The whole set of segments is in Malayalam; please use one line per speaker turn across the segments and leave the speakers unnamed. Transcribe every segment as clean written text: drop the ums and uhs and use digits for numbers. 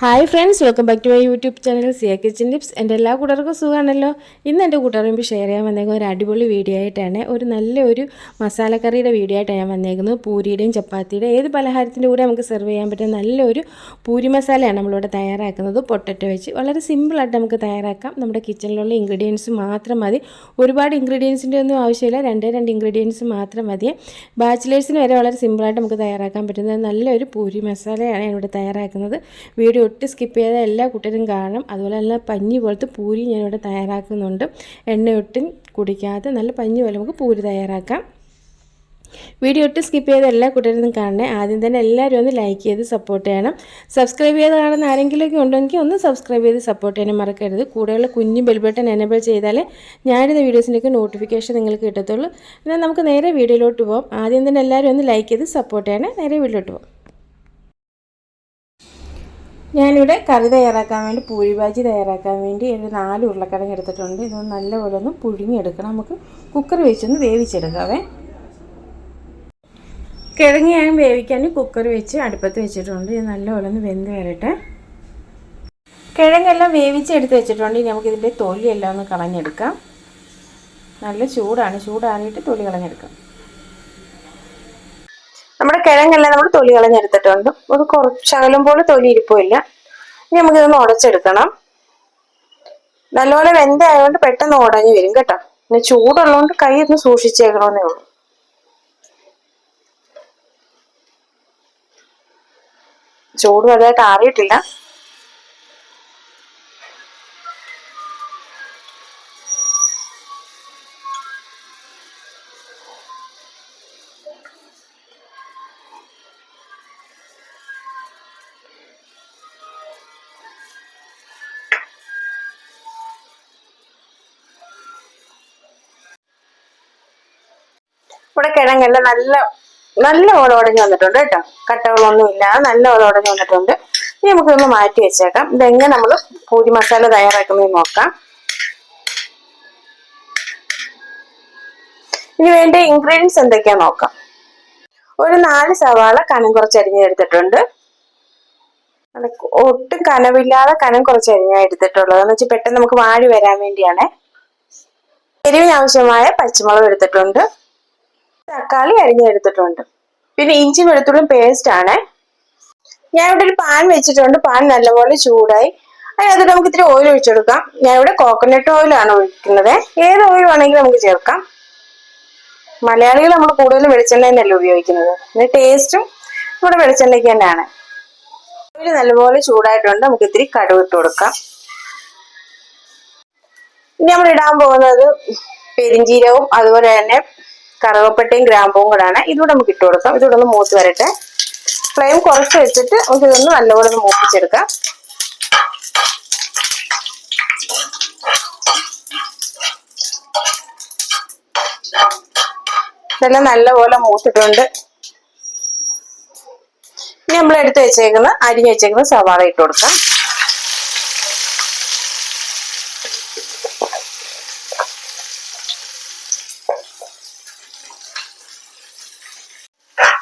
Hi friends, welcome back to my YouTube channel Siya kitchen tips. എൻ്റെ എല്ലാ കൂട്ടുകാർക്കും സുഖമാണല്ലോ. ഇന്ന് എൻ്റെ കൂട്ടുകാരും ഷെയർ ചെയ്യാൻ വന്നേക്കുന്ന ഒരു അടിപൊളി വീഡിയോ ആയിട്ടാണ്. നല്ലൊരു മസാലക്കറിയുടെ വീഡിയോ ആയിട്ടാണ് ഞാൻ വന്നേക്കുന്നത്. പൂരിയുടെയും ചപ്പാത്തിയുടെയും ഏത് പലഹാരത്തിൻ്റെ കൂടെ നമുക്ക് സെർവ് ചെയ്യാൻ പറ്റുന്ന നല്ലൊരു പൂരി മസാലയാണ് നമ്മളിവിടെ തയ്യാറാക്കുന്നത്. പൊട്ടറ്റോ വെച്ച് വളരെ സിമ്പിളായിട്ട് നമുക്ക് തയ്യാറാക്കാം. നമ്മുടെ കിച്ചണിലുള്ള ഇൻഗ്രീഡിയൻസ് മാത്രം മതി. ഒരുപാട് ഇൻഗ്രീഡിയൻസിൻ്റെ ഒന്നും ആവശ്യമില്ല. രണ്ട് ഇൻഗ്രീഡിയൻസ് മാത്രം മതി. ബാച്ചിലേഴ്സിന് വരെ വളരെ സിമ്പിളായിട്ട് നമുക്ക് തയ്യാറാക്കാൻ പറ്റുന്ന നല്ലൊരു പൂരി മസാലയാണ് ഞാനിവിടെ തയ്യാറാക്കുന്നത്. വീഡിയോ ഒട്ടും സ്കിപ്പ് ചെയ്ത എല്ലാ കൂട്ടരും കാണും. അതുപോലെ നല്ല പഞ്ഞി പോലത്തെ പൂരി ഞാനിവിടെ തയ്യാറാക്കുന്നുണ്ട്. എണ്ണ ഒട്ടും കുടിക്കാതെ നല്ല പഞ്ഞി പോലെ നമുക്ക് പൂരി തയ്യാറാക്കാം. വീഡിയോ ഒട്ടും സ്കിപ്പ് ചെയ്ത എല്ലാ കൂട്ടരും കാണണേ. ആദ്യം തന്നെ എല്ലാവരും ഒന്ന് ലൈക്ക് ചെയ്ത് സപ്പോർട്ട് ചെയ്യണം. സബ്സ്ക്രൈബ് ചെയ്ത് കാണുന്ന ആരെങ്കിലുമൊക്കെ ഉണ്ടെങ്കിൽ ഒന്ന് സബ്സ്ക്രൈബ് ചെയ്ത് സപ്പോർട്ട് ചെയ്യാനും മറക്കരുത്. കൂടെയുള്ള കുഞ്ഞു ബെൽ ബട്ടൺ എനേബിൾ ചെയ്താലേ ഞാനിത് വീഡിയോസിൻ്റെയൊക്കെ നോട്ടിഫിക്കേഷൻ നിങ്ങൾക്ക് കിട്ടത്തുള്ളൂ. എന്നാൽ നമുക്ക് നേരെ വീഡിയോയിലോട്ട് പോകാം. ആദ്യം തന്നെ എല്ലാവരും ഒന്ന് ലൈക്ക് ചെയ്ത് സപ്പോർട്ട് ചെയ്യണേ. നേരെ വീഡിയോയിലോട്ട് പോകാം. ഞാനിവിടെ കറി തയ്യാറാക്കാൻ വേണ്ടി പൂരി ഭാജി തയ്യാറാക്കാൻ വേണ്ടി ഒരു 4 ഉരുളക്കിഴങ്ങ് എടുത്തിട്ടുണ്ട്. ഇതൊന്ന് നല്ലപോലെ ഒന്ന് പുഴുങ്ങിയെടുക്കണം. നമുക്ക് കുക്കർ വെച്ചൊന്ന് വേവിച്ചെടുക്കാവേ. കിഴങ്ങ് ഞാൻ വേവിക്കാൻ കുക്കർ വെച്ച് അടുപ്പത്ത് വെച്ചിട്ടുണ്ട്. ഇത് നല്ലപോലെ ഒന്ന് വെന്ത് വരട്ടെ. കിഴങ്ങെല്ലാം വേവിച്ചെടുത്ത് വെച്ചിട്ടുണ്ട്. ഇനി നമുക്കിതിൻ്റെ തൊലിയെല്ലാം ഒന്ന് കളഞ്ഞെടുക്കാം. നല്ല ചൂടാണ്. ചൂടാറിയിട്ട് തൊലി കളഞ്ഞെടുക്കാം. നമ്മുടെ കിഴങ്ങെല്ലാം നമ്മൾ തൊലി കളഞ്ഞെടുത്തിട്ടുണ്ട്. ഒരു ശകലം പോലെ തൊലി ഇരിപ്പില്ല. ഇനി നമുക്കിതൊന്ന് ഉടച്ചെടുക്കണം. നല്ലപോലെ വെന്തായതുകൊണ്ട് പെട്ടെന്ന് ഉടഞ്ഞു വരും കേട്ടോ. പിന്നെ ചൂടുള്ളതുകൊണ്ട് കൈ ഒന്ന് സൂക്ഷിച്ചേക്കണമെന്നേ ഉള്ളൂ. ചൂട് വലുതായിട്ട് ആറിയിട്ടില്ല. ഇവിടെ കിഴങ്ങെല്ലാം നല്ലപോലെ ഉടഞ്ഞു വന്നിട്ടുണ്ട് കേട്ടോ. കട്ടകളൊന്നും ഇല്ലാതെ നല്ലപോലെ ഉടഞ്ഞു വന്നിട്ടുണ്ട്. ഇനി നമുക്കിതൊന്ന് മാറ്റി വെച്ചേക്കാം. ഇതെങ്ങനെ നമ്മൾ പൂരി മസാല തയ്യാറാക്കുന്നതെന്ന് നോക്കാം. ഇനി വേണ്ട ഇൻഗ്രീഡിയൻസ് എന്തൊക്കെയാന്ന് നോക്കാം. ഒരു 4 സവാള കനം കുറച്ച് അരിഞ്ഞെടുത്തിട്ടുണ്ട്. ഒട്ടും കനവില്ലാതെ കനം കുറച്ച് അരിഞ്ഞെടുത്തിട്ടുള്ളത് എന്ന് വെച്ചാൽ പെട്ടെന്ന് നമുക്ക് വാടി വരാൻ വേണ്ടിയാണ്. എരിവിന് ആവശ്യമായ പച്ചമുളക് എടുത്തിട്ടുണ്ട്. തക്കാളി അരിഞ്ഞെടുത്തിട്ടുണ്ട്. പിന്നെ ഇഞ്ചി വെളുത്തുള്ളി പേസ്റ്റ് ആണ്. ഞാൻ ഇവിടെ ഒരു പാൻ വെച്ചിട്ടുണ്ട്. പാൻ നല്ലപോലെ ചൂടായി. അതിനകത്ത് നമുക്ക് ഇത്തിരി ഓയിൽ ഒഴിച്ചെടുക്കാം. ഞാൻ ഇവിടെ കോക്കനട്ട് ഓയിലാണ് ഒഴിക്കുന്നത്. ഏത് ഓയിൽ വേണമെങ്കിലും നമുക്ക് ചേർക്കാം. മലയാളികൾ നമ്മൾ കൂടുതലും വെളിച്ചെണ്ണ തന്നെയല്ലേ ഉപയോഗിക്കുന്നത്. പിന്നെ ടേസ്റ്റും നമ്മുടെ വെളിച്ചെണ്ണയ്ക്ക് തന്നെയാണ്. ഓയിൽ നല്ലപോലെ ചൂടായിട്ടുണ്ട്. നമുക്ക് ഇത്തിരി കടുക് ഇട്ട് കൊടുക്കാം. ഇനി നമ്മൾ ഇടാൻ പോകുന്നത് പെരിഞ്ചീരവും അതുപോലെ തന്നെ കറുവപ്പട്ടയും ഗ്രാമ്പൂവും കൂടാണ്. ഇതുകൂടെ നമുക്ക് ഇട്ട് കൊടുക്കാം. ഇതുകൂടെ ഒന്ന് മൂത്ത് വരട്ടെ. ഫ്ലെയിം കുറച്ച് വെച്ചിട്ട് നമുക്ക് ഇതൊന്ന് നല്ലപോലെ ഒന്ന് മൂപ്പിച്ചെടുക്കാം. ഇതെല്ലാം നല്ലപോലെ മൂത്തിട്ടുണ്ട്. ഇനി നമ്മൾ അരിഞ്ഞു വെച്ചേക്കുന്ന സവാള ഇട്ട് കൊടുക്കാം.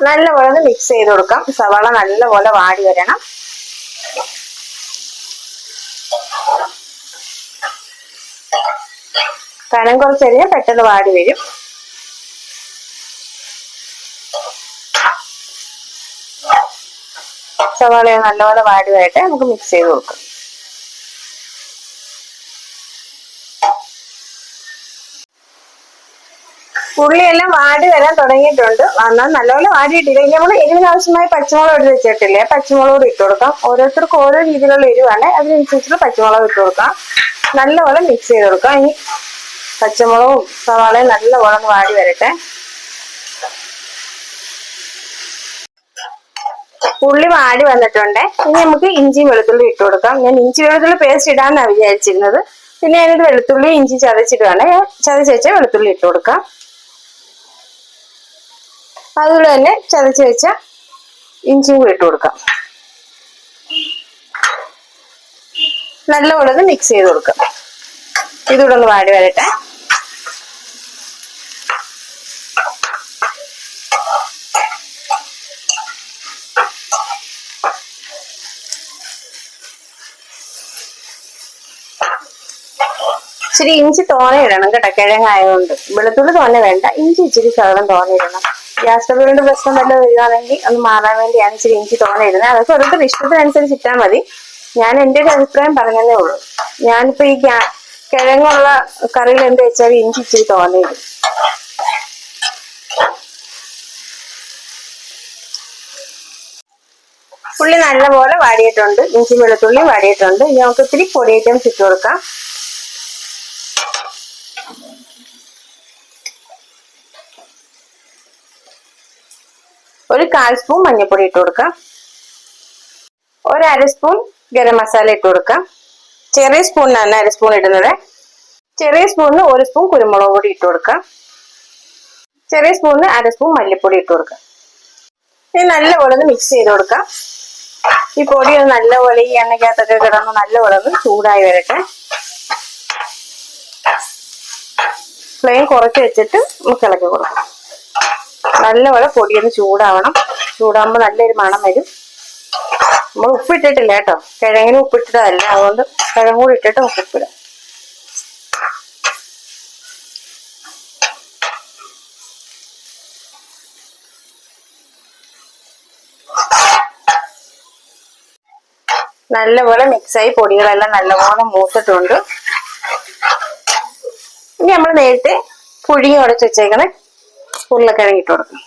നല്ലപോലെ ഒന്ന് മിക്സ് ചെയ്ത് കൊടുക്കാം. സവാള നല്ലപോലെ വാടി വരണം. കനം കുറച്ചരിഞ്ഞാൽ പെട്ടെന്ന് വാടി വരും. സവാള നല്ലപോലെ വാടി വരട്ടെ. നമുക്ക് മിക്സ് ചെയ്ത് കൊടുക്കാം. ഉള്ളിയെല്ലാം വാടി വരാൻ തുടങ്ങിയിട്ടുണ്ട്. എന്നാൽ നല്ലപോലെ വാടിയിട്ടില്ല. ഇനി നമ്മൾ എരിവിന് ആവശ്യമായ പച്ചമുളക് എടുത്ത് വെച്ചിട്ടില്ലേ, പച്ചമുളക് ഇട്ട് കൊടുക്കാം. ഓരോരുത്തർക്കും ഓരോ രീതിയിലുള്ള എരിവാണ്. അതിനനുസരിച്ചുള്ള പച്ചമുളക് ഇട്ട് കൊടുക്കാം. നല്ലപോലെ മിക്സ് ചെയ്ത് കൊടുക്കാം. ഇനി പച്ചമുളകും സവാളയും നല്ലപോലെ ഒന്ന് വാടി വരട്ടെ. ഉള്ളി വാടി വന്നിട്ടുണ്ട്. ഇനി നമുക്ക് ഇഞ്ചി വെളുത്തുള്ളി ഇട്ട് കൊടുക്കാം. ഞാൻ ഇഞ്ചി വെളുത്തുള്ളി പേസ്റ്റ് ഇടാന്നാണ് വിചാരിച്ചിരുന്നത്. പിന്നെ ഞാനിത് വെളുത്തുള്ളി ഇഞ്ചി ചതച്ചിടുകയാണ്. ചതച്ച് വെച്ച വെളുത്തുള്ളി ഇട്ട് കൊടുക്കാം. അതുപോലെ തന്നെ ചതച്ച് വെച്ച ഇഞ്ചിയും കൂടി ഇട്ട് കൊടുക്കാം. നല്ലപോലെ ഒന്ന് മിക്സ് ചെയ്ത് കൊടുക്കാം. ഇതുകൂടെ ഒന്ന് വാടി വരട്ടെ. ഇച്ചിരി ഇഞ്ചി തോനെ ഇടണം കേട്ടോ, കിഴങ്ങായതുകൊണ്ട്. വെളുത്തുള്ളി തോനെ വേണ്ട, ഇഞ്ചി ഇച്ചിരി ശകലം തോനെ ഇടണം. ഗ്യാസ് ട്രബിളിന്റെ പ്രശ്നം വല്ലതും വരികയാണെങ്കിൽ ഒന്ന് മാറാൻ വേണ്ടിയാണ് ഇച്ചിരി ഇഞ്ചി തോനെ ഇടുന്നത്. അതൊക്കെ ഓരോരുത്തർ ഇഷ്ടത്തിനനുസരിച്ച് ഇട്ടാൽ മതി. ഞാൻ എൻ്റെ ഒരു അഭിപ്രായം പറഞ്ഞതേ ഉള്ളൂ. ഞാനിപ്പോ ഈ കിഴങ്ങുള്ള കറിയിൽ എന്ത് വെച്ചാൽ ഇഞ്ചി ഇച്ചിരി തോനെ ഇടും. ഉള്ളി നല്ലപോലെ വാടിയിട്ടുണ്ട്, ഇഞ്ചി വെളുത്തുള്ളി വാടിയിട്ടുണ്ട്. ഇനി നമുക്ക് ഇത്തിരി പൊടി ഐറ്റംസ് ഇട്ട് കൊടുക്കാം. ഒരു 1/4 സ്പൂൺ മഞ്ഞൾപ്പൊടി ഇട്ട് കൊടുക്കാം. ഒരു 1/2 സ്പൂൺ ഗരം മസാല ഇട്ട് കൊടുക്കാം. ചെറിയ സ്പൂണിനാണ് 1/2 സ്പൂൺ ഇടുന്നത്. ചെറിയ സ്പൂണിന് 1 സ്പൂൺ കുരുമുളക് പൊടി ഇട്ട് കൊടുക്കാം. ചെറിയ സ്പൂണിന് 1/2 സ്പൂൺ മല്ലിപ്പൊടി ഇട്ട് കൊടുക്കാം. ഇനി നല്ലപോലെ ഒന്ന് മിക്സ് ചെയ്ത് കൊടുക്കാം. ഈ പൊടി ഒന്ന് നല്ലപോലെ ഈ എണ്ണയ്ക്കകത്തൊക്കെ കിടന്ന് നല്ലപോലെ ഒന്ന് ചൂടായി വരട്ടെ. ഫ്ലെയിം കുറച്ച് വെച്ചിട്ട് നമുക്ക് ഇളക്കി കൊടുക്കാം. നല്ലപോലെ പൊടിയൊന്ന് ചൂടാവണം. ചൂടാകുമ്പോൾ നല്ലൊരു മണം വരും. നമ്മൾ ഉപ്പിട്ടിട്ടില്ല കേട്ടോ, കിഴങ്ങിന് ഉപ്പിട്ടിട്ടതല്ല, അതുകൊണ്ട് കിഴങ്ങ് കൂടി ഇട്ടിട്ട് നമുക്ക് ഉപ്പിടാം. നല്ലപോലെ മിക്സായി, പൊടികളെല്ലാം നല്ലപോലെ മൂത്തിട്ടുണ്ട്. ഇനി നമ്മൾ നേരത്തെ പുഴുങ്ങി ഉടച്ച് വെച്ചേക്കണേ ഉരുളക്കിഴങ്ങ് ഇട്ട് കൊടുക്കും.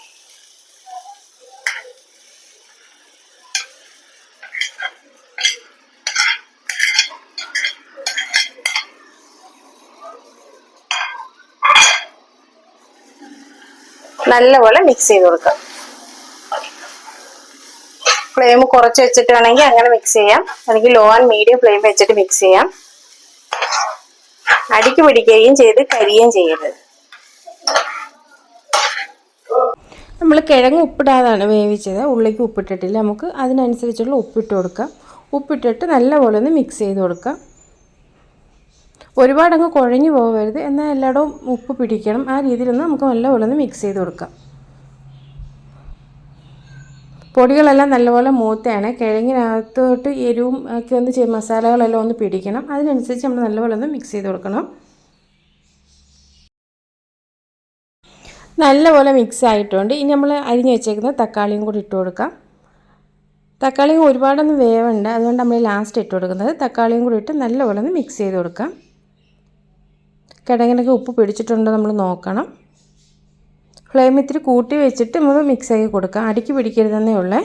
നല്ലപോലെ മിക്സ് ചെയ്ത് കൊടുക്കാം. ഫ്ലെയിം കുറച്ച് വെച്ചിട്ട് വേണമെങ്കിൽ അങ്ങനെ മിക്സ് ചെയ്യാം, അല്ലെങ്കിൽ ലോ ആൻഡ് മീഡിയം ഫ്ലെയിം വെച്ചിട്ട് മിക്സ് ചെയ്യാം. അടിക്ക് പിടിക്കുകയും ചെയ്ത് കരിയുകയും ചെയ്യരുത്. നമ്മൾ കിഴങ്ങ് ഉപ്പിടാതാണ് വേവിച്ചത്, ഉള്ളിക്ക് ഉപ്പിട്ടിട്ടില്ല. നമുക്ക് അതിനനുസരിച്ചുള്ള ഉപ്പിട്ട് കൊടുക്കാം. ഉപ്പിട്ടിട്ട് നല്ലപോലെ ഒന്ന് മിക്സ് ചെയ്ത് കൊടുക്കാം. ഒരുപാടങ്ങ് കുഴഞ്ഞു പോകരുത്, എന്നാൽ എല്ലായിടവും ഉപ്പ് പിടിക്കണം. ആ രീതിയിലൊന്ന് നമുക്ക് നല്ലപോലെ ഒന്ന് മിക്സ് ചെയ്ത് കൊടുക്കാം. പൊടികളെല്ലാം നല്ലപോലെ മൂത്തയാണ്. കിഴങ്ങിനകത്തോട്ട് എരിവും ഒക്കെ ഒന്ന് മസാലകളെല്ലാം ഒന്ന് പിടിക്കണം. അതിനനുസരിച്ച് നമ്മൾ നല്ലപോലെ ഒന്ന് മിക്സ് ചെയ്ത് കൊടുക്കണം. നല്ലപോലെ മിക്സ് ആയിട്ടുണ്ട്. ഇനി നമ്മൾ അരിഞ്ഞ് വെച്ചേക്കുന്ന തക്കാളിയും കൂടി ഇട്ട് കൊടുക്കാം. തക്കാളിയും ഒരുപാടൊന്നും വേവണ്ട, അതുകൊണ്ട് നമ്മൾ ലാസ്റ്റ് ഇട്ട് കൊടുക്കുന്നത്. തക്കാളിയും കൂടി ഇട്ട് നല്ലപോലെ ഒന്ന് മിക്സ് ചെയ്ത് കൊടുക്കാം. കിഴങ്ങിനൊക്കെ ഉപ്പ് പിടിച്ചിട്ടുണ്ടോ നമ്മൾ നോക്കണം. ഫ്ലെയിം ഇത്തിരി കൂട്ടി വെച്ചിട്ട് നമ്മൾ മിക്സ് ആക്കി കൊടുക്കാം. അടിക്ക് പിടിക്കരുതെന്നേ ഉള്ളേ.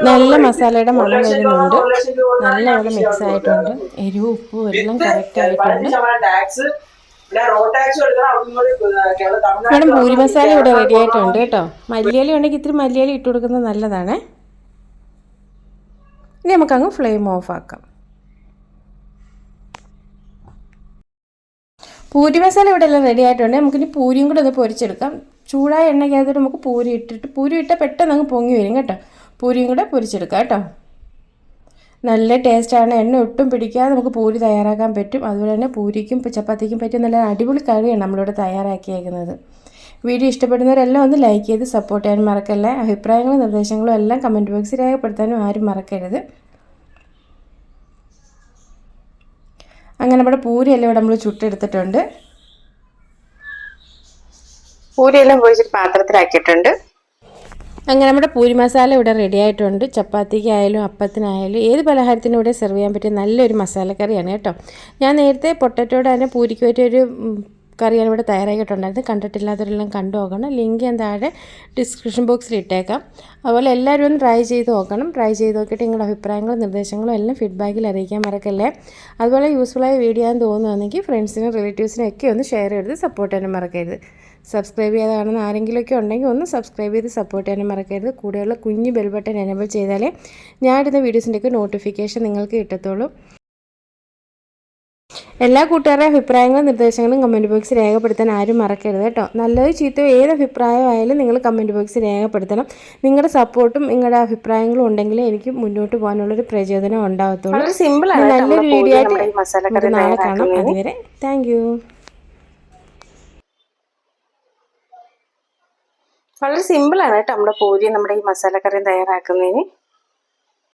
നല്ല മസാലയുടെ മണം വരുന്നുണ്ട്. നല്ലപോലെ മിക്സ് ആയിട്ടുണ്ട്. എരിവും ഉപ്പും എല്ലാം കറക്റ്റ് ആയിട്ടുണ്ട്. മേഡം പൂരി മസാല ഇവിടെ റെഡി ആയിട്ടുണ്ട് കേട്ടോ. മല്ലിയില ഉണ്ടെങ്കിൽ ഇത്തിരി മല്ലിയില ഇട്ട് കൊടുക്കുന്നത് നല്ലതാണ്. ഇനി നമുക്കങ്ങ് ഫ്ലെയിം ഓഫ് ആക്കാം. പൂരി മസാല ഇവിടെ എല്ലാം റെഡി ആയിട്ടുണ്ട്. നമുക്കിനി പൂരിയും കൂടെ ഒന്ന് പൊരിച്ചെടുക്കാം. ചൂടായ എണ്ണയ്ക്കകത്തോട്ട് നമുക്ക് പൂരി ഇട്ടിട്ട്, പൂരി ഇട്ടാൽ പെട്ടെന്ന് അങ്ങ് പൊങ്ങി വരും കേട്ടോ. പൂരിയും കൂടെ പൊരിച്ചെടുക്കാം കേട്ടോ. നല്ല ടേസ്റ്റാണ്. എണ്ണ ഒട്ടും പിടിക്കാതെ നമുക്ക് പൂരി തയ്യാറാക്കാൻ പറ്റും. അതുപോലെ തന്നെ പൂരിക്കും ചപ്പാത്തിക്കും പറ്റിയ നല്ല അടിപൊളി കറിയാണ് നമ്മളിവിടെ തയ്യാറാക്കിയേക്കുന്നത്. വീഡിയോ ഇഷ്ടപ്പെടുന്നവരെല്ലാം ഒന്ന് ലൈക്ക് ചെയ്ത് സപ്പോർട്ട് ചെയ്യാൻ മറക്കല്ലേ. അഭിപ്രായങ്ങളും നിർദ്ദേശങ്ങളും എല്ലാം കമൻറ്റ് ബോക്സിൽ രേഖപ്പെടുത്താനും ആരും മറക്കരുത്. അങ്ങനെ നമ്മുടെ പൂരിയെല്ലാം ഇവിടെ നമ്മൾ ചുട്ടെടുത്തിട്ടുണ്ട്. പൂരിയെല്ലാം പൊരിച്ചിട്ട് പാത്രത്തിലാക്കിയിട്ടുണ്ട്. അങ്ങനെ നമ്മുടെ പൂരി മസാല ഇവിടെ റെഡി ആയിട്ടുണ്ട്. ചപ്പാത്തിക്കായാലും അപ്പത്തിനായാലും ഏത് പലഹാരത്തിനും ഇവിടെ സെർവ് ചെയ്യാൻ പറ്റിയ നല്ലൊരു മസാലക്കറിയാണ് കേട്ടോ. ഞാൻ നേരത്തെ പൊട്ടറ്റോടെ തന്നെ പൂരിക്ക് പറ്റിയൊരു കറിയാണ് ഇവിടെ തയ്യാറാക്കിയിട്ടുണ്ടായിരുന്നു. കണ്ടിട്ടില്ലാത്തവരെല്ലാം കണ്ടു നോക്കണം. ലിങ്ക് ഞാൻ താഴെ ഡിസ്ക്രിപ്ഷൻ ബോക്സിൽ ഇട്ടേക്കാം. അതുപോലെ എല്ലാവരും ഒന്ന് ട്രൈ ചെയ്ത് നോക്കണം. ട്രൈ ചെയ്ത് നോക്കിയിട്ട് നിങ്ങളുടെ അഭിപ്രായങ്ങളും നിർദ്ദേശങ്ങളും എല്ലാം ഫീഡ്ബാക്കിൽ അറിയിക്കാൻ മറക്കല്ലേ. അതുപോലെ യൂസ്ഫുള്ളായ വീഡിയോ ആണെന്ന് തോന്നുകയാണെങ്കിൽ ഫ്രണ്ട്സിനും റിലേറ്റീവ്സിനും ഒക്കെ ഒന്ന് ഷെയർ ചെയ്ത് സപ്പോർട്ട് ചെയ്യാനും മറക്കരുത്. സബ്സ്ക്രൈബ് ചെയ്യാതെ കാണുന്ന ആരെങ്കിലുമൊക്കെ ഉണ്ടെങ്കിൽ ഒന്ന് സബ്സ്ക്രൈബ് ചെയ്ത് സപ്പോർട്ട് ചെയ്യാനും മറക്കരുത്. കൂടെയുള്ള കുഞ്ഞ് ബെൽ ബട്ടൺ എനേബിൾ ചെയ്താലേ ഞാൻ ഇടുന്ന വീഡിയോസിൻ്റെയൊക്കെ നോട്ടിഫിക്കേഷൻ നിങ്ങൾക്ക് കിട്ടത്തുള്ളൂ. എല്ലാ കൂട്ടുകാരുടെ അഭിപ്രായങ്ങളും നിർദ്ദേശങ്ങളും കമൻറ്റ് ബോക്സിൽ രേഖപ്പെടുത്താൻ ആരും മറക്കരുത് കേട്ടോ. നല്ലത് ചീത്തയോ ഏത് അഭിപ്രായമായാലും നിങ്ങൾ കമൻറ്റ് ബോക്സിൽ രേഖപ്പെടുത്തണം. നിങ്ങളുടെ സപ്പോർട്ടും നിങ്ങളുടെ അഭിപ്രായങ്ങളും ഉണ്ടെങ്കിൽ എനിക്ക് മുന്നോട്ട് പോകാനുള്ളൊരു പ്രചോദനം ഉണ്ടാകത്തുള്ളൂ. നല്ലൊരു വീഡിയോ ആയിട്ട് നാളെ കാണാം. അതുവരെ താങ്ക് യു. വളരെ സിമ്പിളാണ് കേട്ടോ നമ്മുടെ പൂരി നമ്മുടെ ഈ മസാലക്കറിയും തയ്യാറാക്കുന്നതിന്.